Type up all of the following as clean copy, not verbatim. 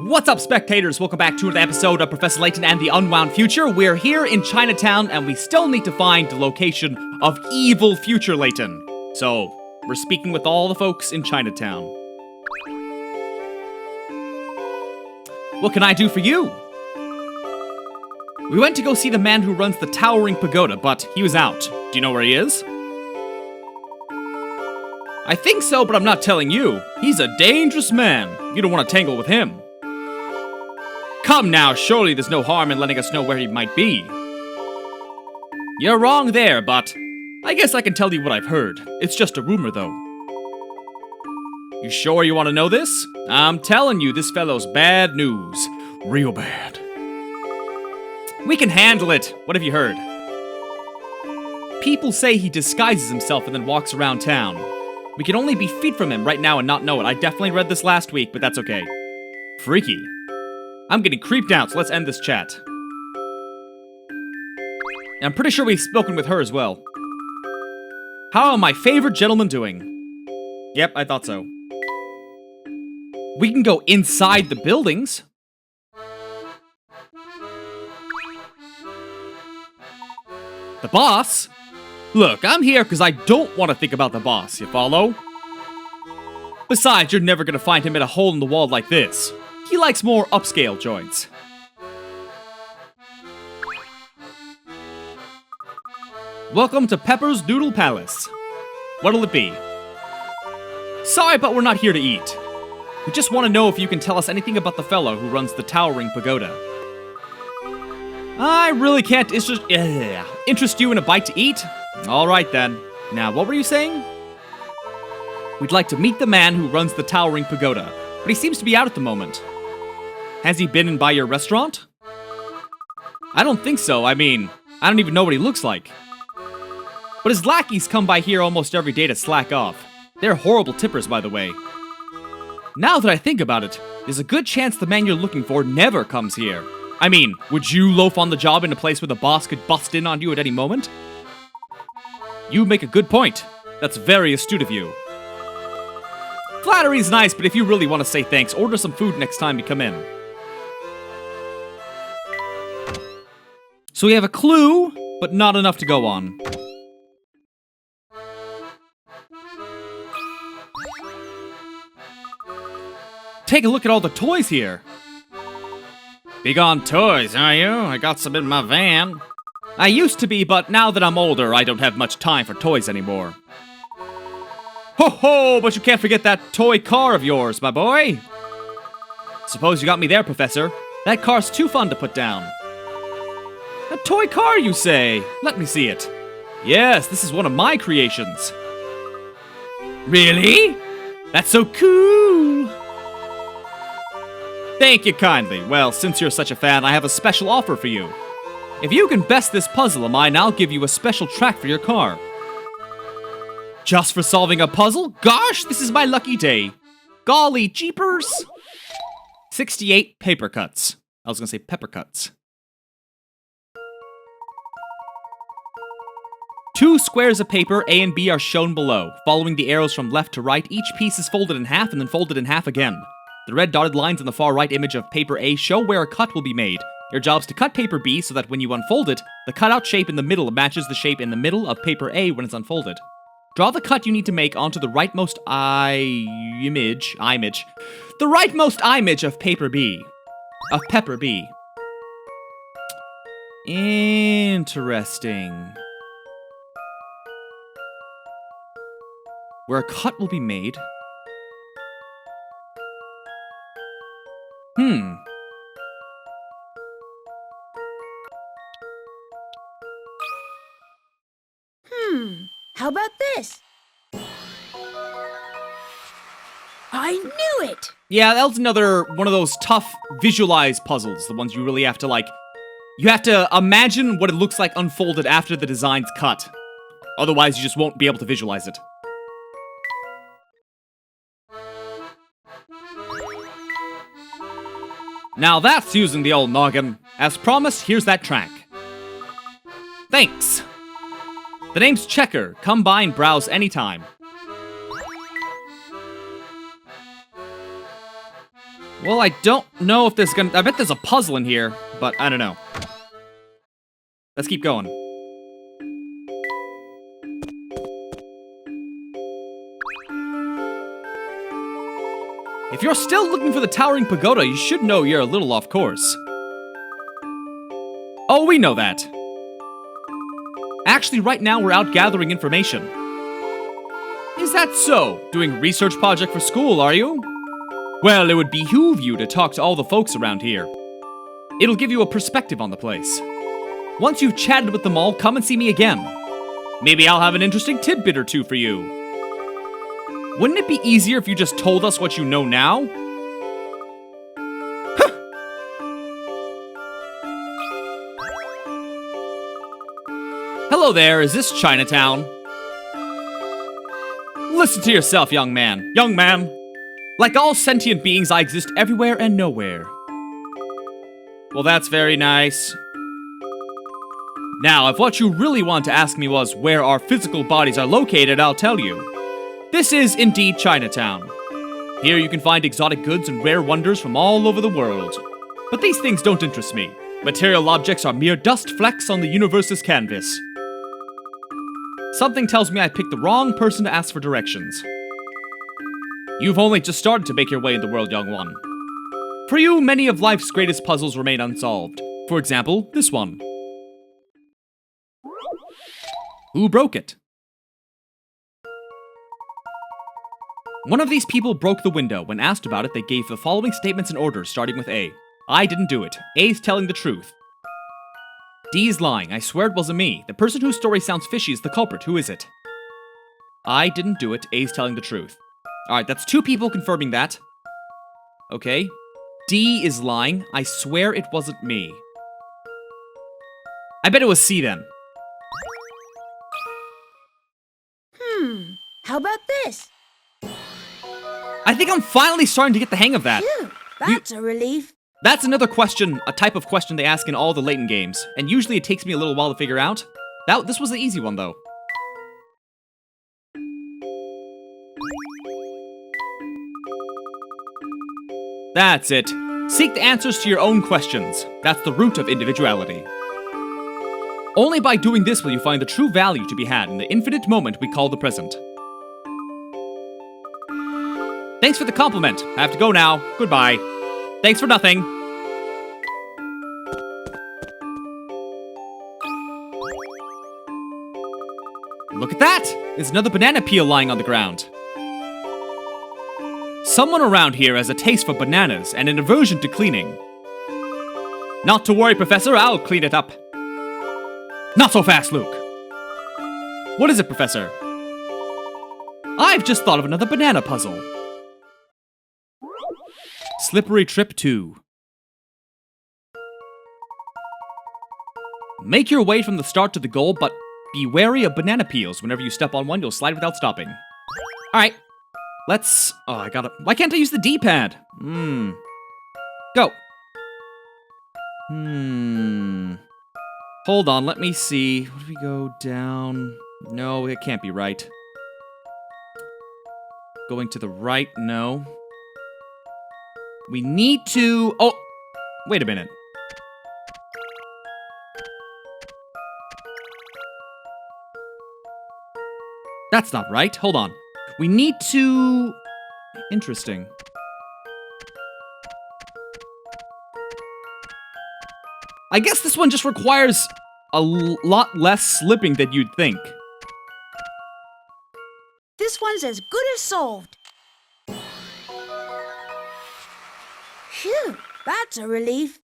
What's up, spectators? Welcome back to another episode of Professor Layton and the Unwound Future. We're here in Chinatown, and we still need to find the location of evil future Layton. So, we're speaking with all the folks in Chinatown. What can I do for you? We went to go see the man who runs the towering pagoda, but he was out. Do you know where he is? I think so, but I'm not telling you. He's a dangerous man. You don't want to tangle with him. Come now, surely there's no harm in letting us know where he might be. You're wrong there, but I guess I can tell you what I've heard. It's just a rumor, though. You sure you want to know this? I'm telling you, this fellow's bad news. Real bad. We can handle it. What have you heard? People say he disguises himself and then walks around town. We can only be feet from him right now and not know it. I definitely read this last week, but that's okay. Freaky. I'm getting creeped out, so let's end this chat. And I'm pretty sure we've spoken with her as well. How are my favorite gentlemen doing? Yep, I thought so. We can go inside the buildings. The boss? Look, I'm here because I don't want to think about the boss, you follow? Besides, you're never going to find him in a hole in the wall like this. He likes more upscale joints. Welcome to Pepper's Noodle Palace. What'll it be? Sorry, but we're not here to eat. We just want to know if you can tell us anything about the fellow who runs the towering pagoda. I really can't interest you in a bite to eat? Alright then. Now, what were you saying? We'd like to meet the man who runs the towering pagoda, but he seems to be out at the moment. Has he been in by your restaurant? I don't think so. I mean, I don't even know what he looks like. But his lackeys come by here almost every day to slack off. They're horrible tippers, by the way. Now that I think about it, there's a good chance the man you're looking for never comes here. I mean, would you loaf on the job in a place where the boss could bust in on you at any moment? You make a good point. That's very astute of you. Flattery's nice, but if you really want to say thanks, order some food next time you come in. So we have a clue, but not enough to go on. Take a look at all the toys here. Big on toys, are you? I got some in my van. I used to be, but now that I'm older, I don't have much time for toys anymore. Ho ho, but you can't forget that toy car of yours, my boy. Suppose you got me there, Professor. That car's too fun to put down. A toy car, you say? Let me see it. Yes, this is one of my creations. Really? That's so cool. Thank you kindly. Well, since you're such a fan, I have a special offer for you. If you can best this puzzle of mine, I'll give you a special track for your car. Just for solving a puzzle? Gosh, this is my lucky day. Golly jeepers. 68 paper cuts. I was gonna say pepper cuts. 2 squares of paper, A and B, are shown below. Following the arrows from left to right, each piece is folded in half and then folded in half again. The red dotted lines on the far right image of paper A show where a cut will be made. Your job's to cut paper B so that when you unfold it, the cutout shape in the middle matches the shape in the middle of paper A when it's unfolded. Draw the cut you need to make onto the rightmost image of paper B. Of pepper B. Interesting. Where a cut will be made. How about this? I knew it! Yeah, that was another one of those tough visualized puzzles. The ones you really have to, you have to imagine what it looks like unfolded after the design's cut. Otherwise, you just won't be able to visualize it. Now that's using the old noggin. As promised, here's that track. Thanks. The name's Checker. Come by and browse anytime. Well, I don't know if there's gonna... I bet there's a puzzle in here, but I don't know. Let's keep going. If you're still looking for the towering pagoda, you should know you're a little off course. Oh, we know that. Actually, right now we're out gathering information. Is that so? Doing a research project for school, are you? Well, it would behoove you to talk to all the folks around here. It'll give you a perspective on the place. Once you've chatted with them all, come and see me again. Maybe I'll have an interesting tidbit or two for you. Wouldn't it be easier if you just told us what you know now? Hello there, is this Chinatown? Listen to yourself, young man. Young man. Like all sentient beings, I exist everywhere and nowhere. Well, that's very nice. Now, if what you really want to ask me was where our physical bodies are located, I'll tell you. This is indeed Chinatown. Here you can find exotic goods and rare wonders from all over the world. But these things don't interest me. Material objects are mere dust flecks on the universe's canvas. Something tells me I picked the wrong person to ask for directions. You've only just started to make your way in the world, young one. For you, many of life's greatest puzzles remain unsolved. For example, this one. Who broke it? One of these people broke the window. When asked about it, they gave the following statements and orders, starting with A. I didn't do it. A's telling the truth. D's lying. I swear it wasn't me. The person whose story sounds fishy is the culprit. Who is it? I didn't do it. A's telling the truth. Alright, that's 2 people confirming that. Okay. D is lying. I swear it wasn't me. I bet it was C then. How about this? I think I'm finally starting to get the hang of that. Phew, that's a relief. That's another question, a type of question they ask in all the Layton games, and usually it takes me a little while to figure out. This was the easy one, though. That's it. Seek the answers to your own questions. That's the root of individuality. Only by doing this will you find the true value to be had in the infinite moment we call the present. Thanks for the compliment. I have to go now. Goodbye. Thanks for nothing. Look at that! There's another banana peel lying on the ground. Someone around here has a taste for bananas and an aversion to cleaning. Not to worry, Professor, I'll clean it up. Not so fast, Luke. What is it, Professor? I've just thought of another banana puzzle. Slippery Trip 2. Make your way from the start to the goal, but be wary of banana peels. Whenever you step on one, you'll slide without stopping. Alright. Let's... Oh, I gotta... Why can't I use the D-pad? Go. Hold on, let me see. What do we go down? No, it can't be right. Going to the right? No. We need to... Oh! Wait a minute. That's not right. Hold on. We need to... Interesting. I guess this one just requires a lot less slipping than you'd think. This one's as good as solved. Phew, that's a relief.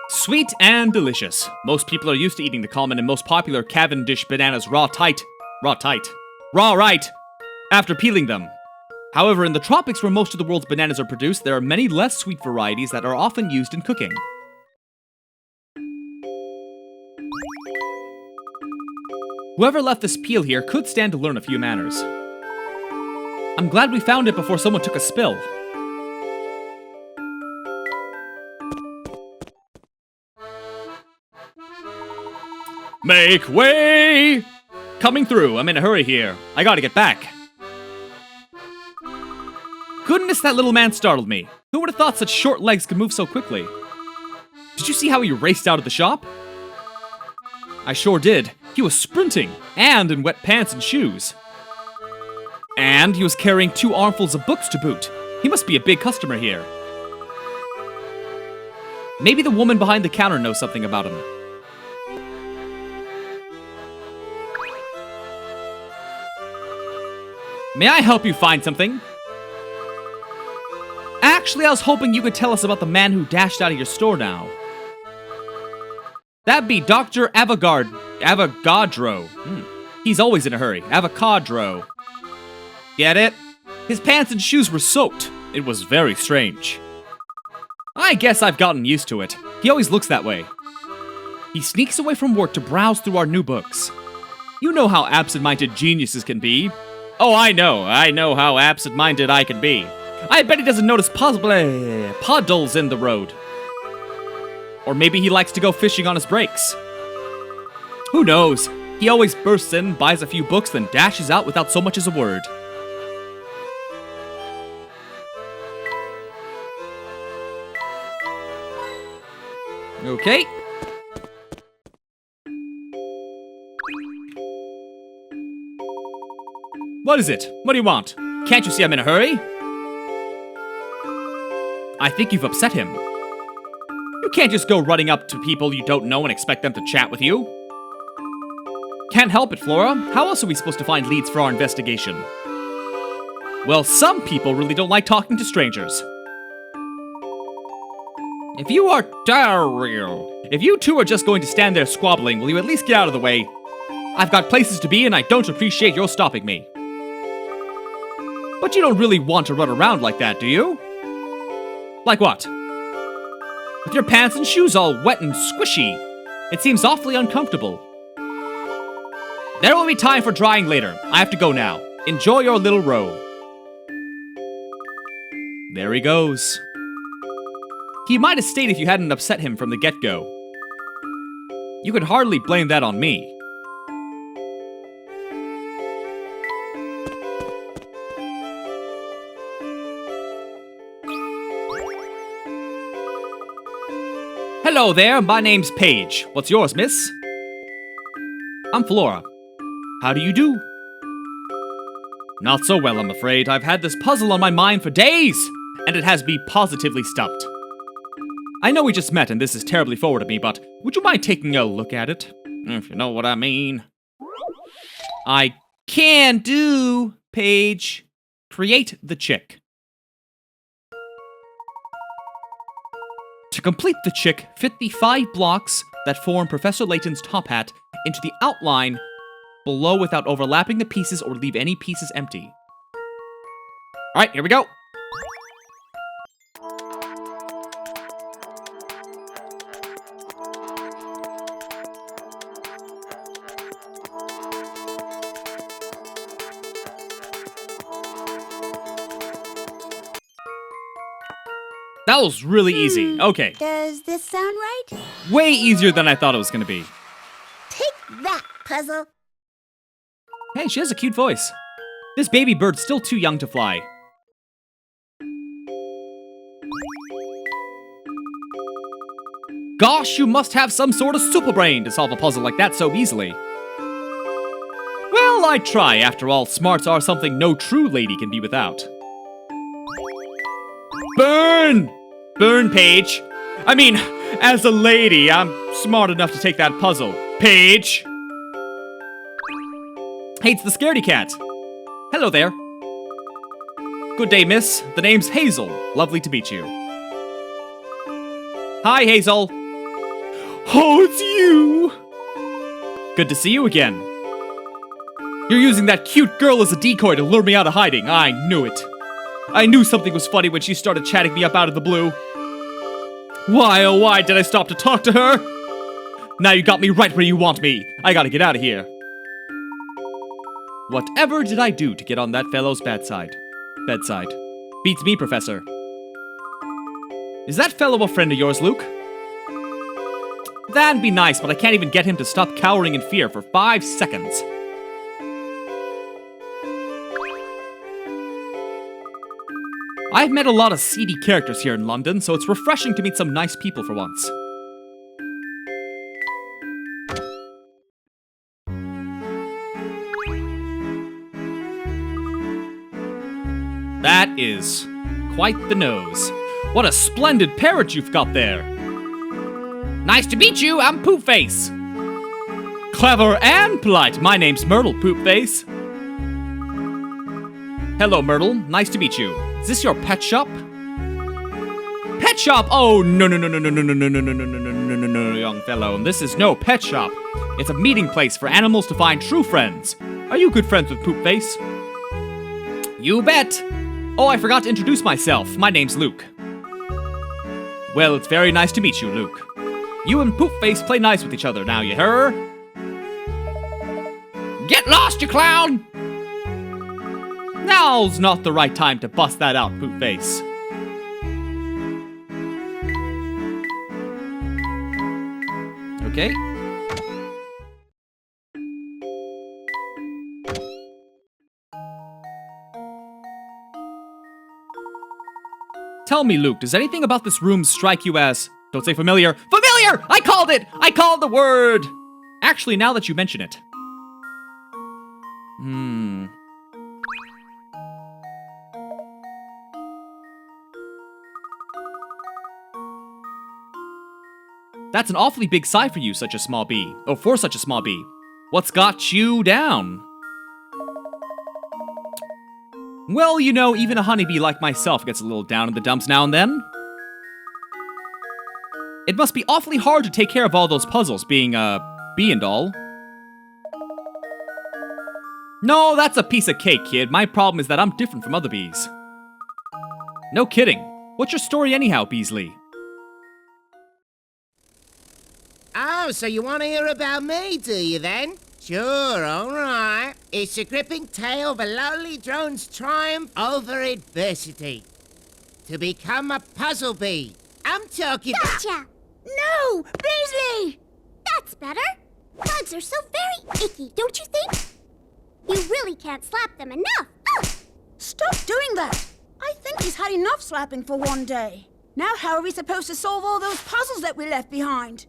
Sweet and delicious. Most people are used to eating the common and most popular Cavendish bananas raw right, after peeling them. However, in the tropics where most of the world's bananas are produced, there are many less sweet varieties that are often used in cooking. Whoever left this peel here could stand to learn a few manners. I'm glad we found it before someone took a spill. Make way! Coming through, I'm in a hurry here. I gotta get back. Goodness, that little man startled me. Who would have thought such short legs could move so quickly? Did you see how he raced out of the shop? I sure did. He was sprinting, and in wet pants and shoes. And he was carrying 2 armfuls of books to boot. He must be a big customer here. Maybe the woman behind the counter knows something about him. May I help you find something? Actually, I was hoping you could tell us about the man who dashed out of your store now. That'd be Dr. Avogadro. He's always in a hurry. Avocadro. Get it? His pants and shoes were soaked. It was very strange. I guess I've gotten used to it. He always looks that way. He sneaks away from work to browse through our new books. You know how absent-minded geniuses can be. Oh, I know how absent-minded I can be. I bet he doesn't notice puddles in the road. Or maybe he likes to go fishing on his breaks. Who knows? He always bursts in, buys a few books, then dashes out without so much as a word. Okay. What is it? What do you want? Can't you see I'm in a hurry? I think you've upset him. You can't just go running up to people you don't know and expect them to chat with you. Can't help it, Flora. How else are we supposed to find leads for our investigation? Well, some people really don't like talking to strangers. If you two are just going to stand there squabbling, will you at least get out of the way? I've got places to be and I don't appreciate your stopping me. But you don't really want to run around like that, do you? Like what? With your pants and shoes all wet and squishy. It seems awfully uncomfortable. There will be time for drying later. I have to go now. Enjoy your little row. There he goes. He might have stayed if you hadn't upset him from the get-go. You could hardly blame that on me. Hello there, my name's Paige. What's yours, miss? I'm Flora. How do you do? Not so well, I'm afraid. I've had this puzzle on my mind for days, and it has me positively stumped. I know we just met and this is terribly forward of me, but would you mind taking a look at it? If you know what I mean. I can do, Paige. Create the chick. To complete the chick, fit the 5 blocks that form Professor Layton's top hat into the outline below without overlapping the pieces or leave any pieces empty. Alright, here we go. That was really easy. Okay. Does this sound right? Way easier than I thought it was going to be. Take that, puzzle. Hey, she has a cute voice. This baby bird's still too young to fly. Gosh, you must have some sort of super brain to solve a puzzle like that so easily. Well, I try. After all, smarts are something no true lady can be without. Burn! Burn, Paige. I mean, as a lady, I'm smart enough to take that puzzle. Paige! Hey, it's the scaredy cat. Hello there. Good day, miss. The name's Hazel. Lovely to meet you. Hi, Hazel. Oh, it's you! Good to see you again. You're using that cute girl as a decoy to lure me out of hiding. I knew it. I knew something was funny when she started chatting me up out of the blue. Why, oh why did I stop to talk to her? Now you got me right where you want me. I gotta get out of here. Whatever did I do to get on that fellow's bedside? Beats me, Professor. Is that fellow a friend of yours, Luke? That'd be nice, but I can't even get him to stop cowering in fear for 5 seconds. I've met a lot of seedy characters here in London, so it's refreshing to meet some nice people for once. That is quite the nose. What a splendid parrot you've got there. Nice to meet you, I'm Poopface. Clever and polite. My name's Myrtle, Poopface. Hello, Myrtle. Nice to meet you. Is this your pet shop? Pet shop? Oh, no, young fellow. This is no pet shop. It's a meeting place for animals to find true friends. Are you good friends with Poopface? You bet. Oh, I forgot to introduce myself. My name's Luke. Well, it's very nice to meet you, Luke. You and Poopface play nice with each other now, you hear? Get lost, you clown! Now's not the right time to bust that out, Poopface. Okay. Tell me, Luke, does anything about this room strike you as... Don't say familiar. Familiar! I called it! I called the word! Actually, now that you mention it. That's an awfully big sigh for you, such a small bee. Oh, for such a small bee. What's got you down? Well, you know, even a honeybee like myself gets a little down in the dumps now and then. It must be awfully hard to take care of all those puzzles, being a bee and all. No, that's a piece of cake, kid. My problem is that I'm different from other bees. No kidding. What's your story anyhow, Beasly? Oh, so you want to hear about me, do you then? Sure, alright. It's a gripping tale of a lowly drone's triumph over adversity. To become a puzzle bee. I'm talking... Gotcha! No! Beasly! That's better. Bugs are so very icky, don't you think? You really can't slap them enough. Oh! Stop doing that! I think he's had enough slapping for one day. Now how are we supposed to solve all those puzzles that we left behind?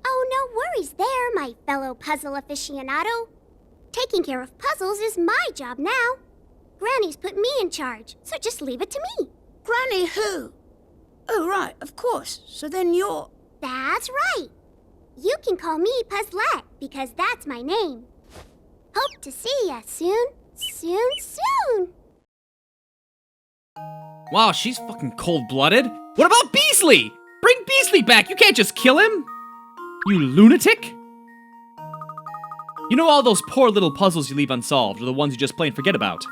Oh, no worries there, my fellow puzzle aficionado. Taking care of puzzles is my job now. Granny's put me in charge, so just leave it to me. Granny who? Oh, right, of course. So then you're... That's right. You can call me Puzzlette, because that's my name. Hope to see ya soon. Soon. Wow, she's fucking cold-blooded. What about Beasly? Bring Beasly back. You can't just kill him. You lunatic? You know all those poor little puzzles you leave unsolved are the ones you just plain forget about.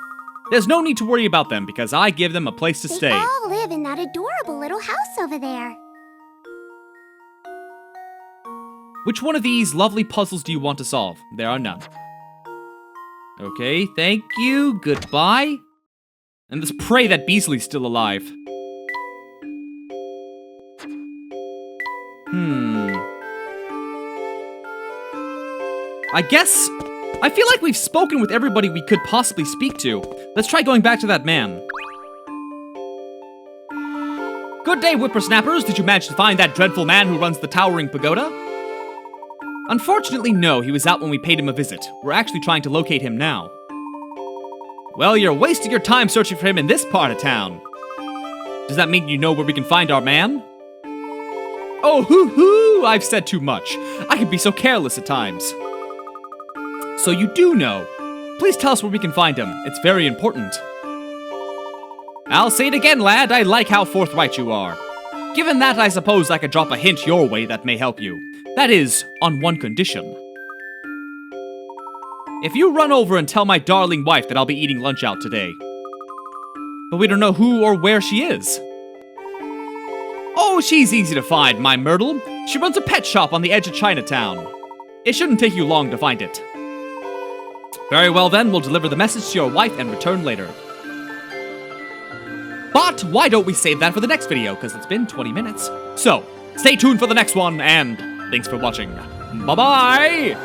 There's no need to worry about them because I give them a place to stay. They all live in that adorable little house over there. Which one of these lovely puzzles do you want to solve? There are none. Okay, thank you. Goodbye. And let's pray that Beasly's still alive. I feel like we've spoken with everybody we could possibly speak to. Let's try going back to that man. Good day, whippersnappers. Did you manage to find that dreadful man who runs the towering pagoda? Unfortunately, no. He was out when we paid him a visit. We're actually trying to locate him now. Well, you're wasting your time searching for him in this part of town. Does that mean you know where we can find our man? Oh, hoo-hoo! I've said too much. I can be so careless at times. So you do know. Please tell us where we can find him. It's very important. I'll say it again, lad. I like how forthright you are. Given that, I suppose I could drop a hint your way that may help you. That is, on one condition. If you run over and tell my darling wife that I'll be eating lunch out today. But we don't know who or where she is. Oh, she's easy to find, my Myrtle. She runs a pet shop on the edge of Chinatown. It shouldn't take you long to find it. Very well then, we'll deliver the message to your wife and return later. But why don't we save that for the next video, because it's been 20 minutes. So, stay tuned for the next one, and thanks for watching. Bye-bye!